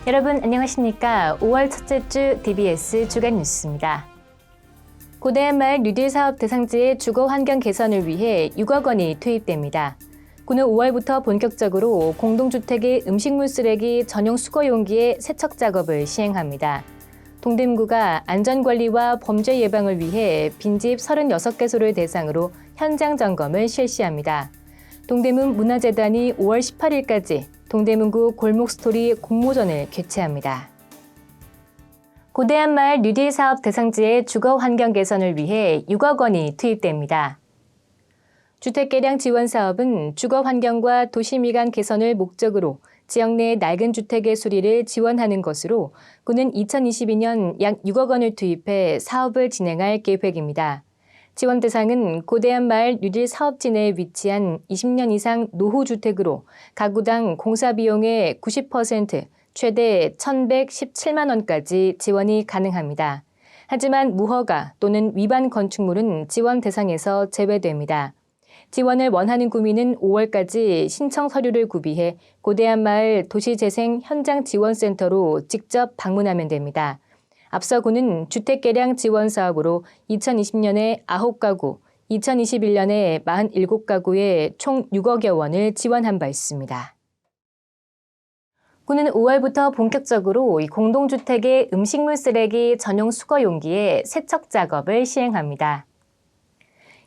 여러분 안녕하십니까? 5월 첫째 주 DBS 주간 뉴스입니다. 고대한 마을 뉴딜 사업 대상지의 주거 환경 개선을 위해 6억 원이 투입됩니다. 구는 5월부터 본격적으로 공동주택의 음식물 쓰레기 전용 수거 용기의 세척 작업을 시행합니다. 동대문구가 안전관리와 범죄 예방을 위해 빈집 36개소를 대상으로 현장 점검을 실시합니다. 동대문 문화재단이 5월 18일까지 동대문구 골목스토리 공모전을 개최합니다. 고대한 마을 뉴딜 사업 대상지의 주거 환경 개선을 위해 6억 원이 투입됩니다. 주택개량 지원 사업은 주거 환경과 도시 미관 개선을 목적으로 지역 내 낡은 주택의 수리를 지원하는 것으로 구는 2022년 약 6억 원을 투입해 사업을 진행할 계획입니다. 지원 대상은 고대한 마을 뉴딜 사업지 내에 위치한 20년 이상 노후주택으로 가구당 공사비용의 90% 최대 1,117만 원까지 지원이 가능합니다. 하지만 무허가 또는 위반 건축물은 지원 대상에서 제외됩니다. 지원을 원하는 구민은 5월까지 신청 서류를 구비해 고대한 마을 도시재생 현장지원센터로 직접 방문하면 됩니다. 앞서 구는 주택개량 지원 사업으로 2020년에 9가구, 2021년에 47가구에 총 6억여 원을 지원한 바 있습니다. 구는 5월부터 본격적으로 공동주택의 음식물 쓰레기 전용 수거 용기의 세척 작업을 시행합니다.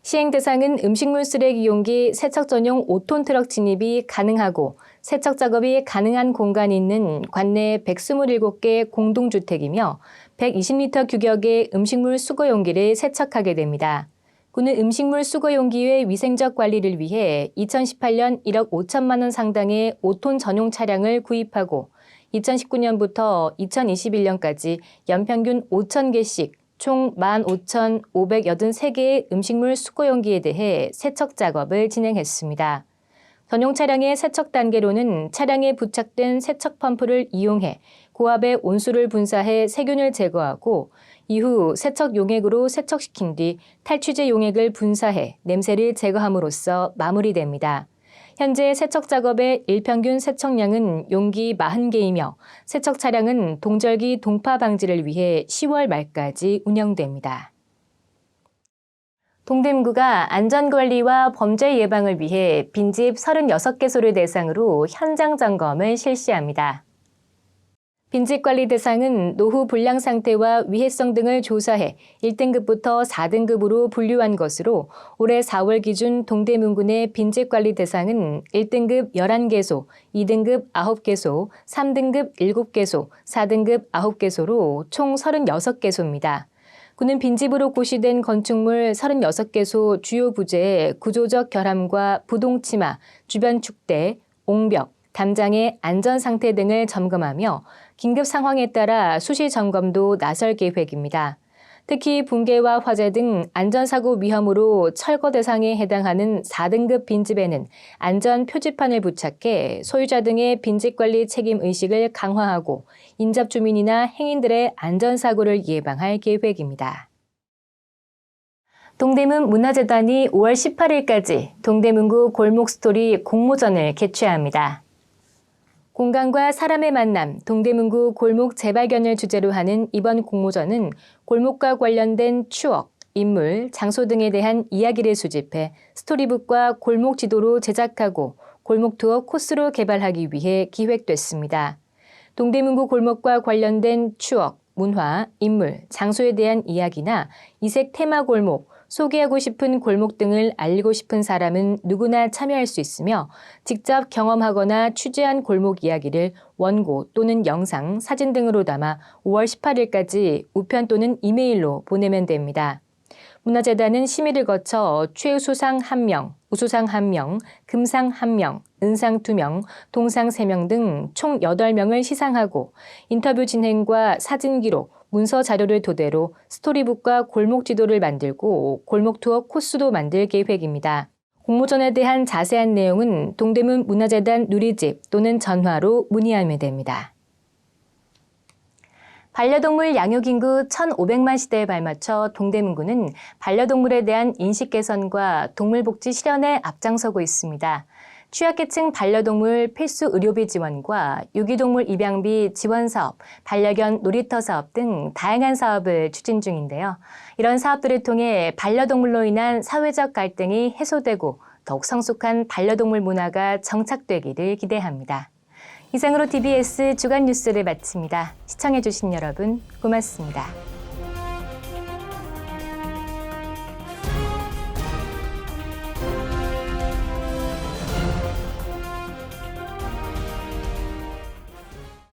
시행 대상은 음식물 쓰레기 용기 세척 전용 5톤 트럭 진입이 가능하고 세척 작업이 가능한 공간이 있는 관내 127개 공동주택이며 120리터 규격의 음식물 수거 용기를 세척하게 됩니다. 구는 음식물 수거 용기의 위생적 관리를 위해 2018년 1억 5천만 원 상당의 5톤 전용 차량을 구입하고 2019년부터 2021년까지 연평균 5,000개씩 총 15,583개의 음식물 수거 용기에 대해 세척 작업을 진행했습니다. 전용 차량의 세척 단계로는 차량에 부착된 세척 펌프를 이용해 고압의 온수를 분사해 세균을 제거하고 이후 세척 용액으로 세척시킨 뒤 탈취제 용액을 분사해 냄새를 제거함으로써 마무리됩니다. 현재 세척 작업의 일평균 세척량은 용기 40개이며 세척 차량은 동절기 동파 방지를 위해 10월 말까지 운영됩니다. 동대문구가 안전관리와 범죄 예방을 위해 빈집 36개소를 대상으로 현장 점검을 실시합니다. 빈집 관리 대상은 노후 불량 상태와 위해성 등을 조사해 1등급부터 4등급으로 분류한 것으로 올해 4월 기준 동대문구 내 빈집 관리 대상은 1등급 11개소, 2등급 9개소, 3등급 7개소, 4등급 9개소로 총 36개소입니다. 구는 빈집으로 고시된 건축물 36개소 주요 부재의 구조적 결함과 부동치마, 주변 축대, 옹벽, 담장의 안전 상태 등을 점검하며 긴급 상황에 따라 수시 점검도 나설 계획입니다. 특히 붕괴와 화재 등 안전사고 위험으로 철거 대상에 해당하는 4등급 빈집에는 안전 표지판을 부착해 소유자 등의 빈집 관리 책임 의식을 강화하고 인접 주민이나 행인들의 안전사고를 예방할 계획입니다. 동대문 문화재단이 5월 18일까지 동대문구 골목스토리 공모전을 개최합니다. 공간과 사람의 만남, 동대문구 골목 재발견을 주제로 하는 이번 공모전은 골목과 관련된 추억, 인물, 장소 등에 대한 이야기를 수집해 스토리북과 골목 지도로 제작하고 골목 투어 코스로 개발하기 위해 기획됐습니다. 동대문구 골목과 관련된 추억, 문화, 인물, 장소에 대한 이야기나 이색 테마 골목, 소개하고 싶은 골목 등을 알리고 싶은 사람은 누구나 참여할 수 있으며 직접 경험하거나 취재한 골목 이야기를 원고 또는 영상, 사진 등으로 담아 5월 18일까지 우편 또는 이메일로 보내면 됩니다. 문화재단은 심의를 거쳐 최우수상 1명, 우수상 1명, 금상 1명, 은상 2명, 동상 3명 등 총 8명을 시상하고 인터뷰 진행과 사진 기록, 문서 자료를 토대로 스토리북과 골목 지도를 만들고 골목 투어 코스도 만들 계획입니다. 공모전에 대한 자세한 내용은 동대문 문화재단 누리집 또는 전화로 문의하면 됩니다. 반려동물 양육 인구 1,500만 시대에 발맞춰 동대문구는 반려동물에 대한 인식 개선과 동물복지 실현에 앞장서고 있습니다. 취약계층 반려동물 필수 의료비 지원과 유기동물 입양비 지원 사업, 반려견 놀이터 사업 등 다양한 사업을 추진 중인데요. 이런 사업들을 통해 반려동물로 인한 사회적 갈등이 해소되고 더욱 성숙한 반려동물 문화가 정착되기를 기대합니다. 이상으로 TBS 주간 뉴스를 마칩니다. 시청해주신 여러분 고맙습니다.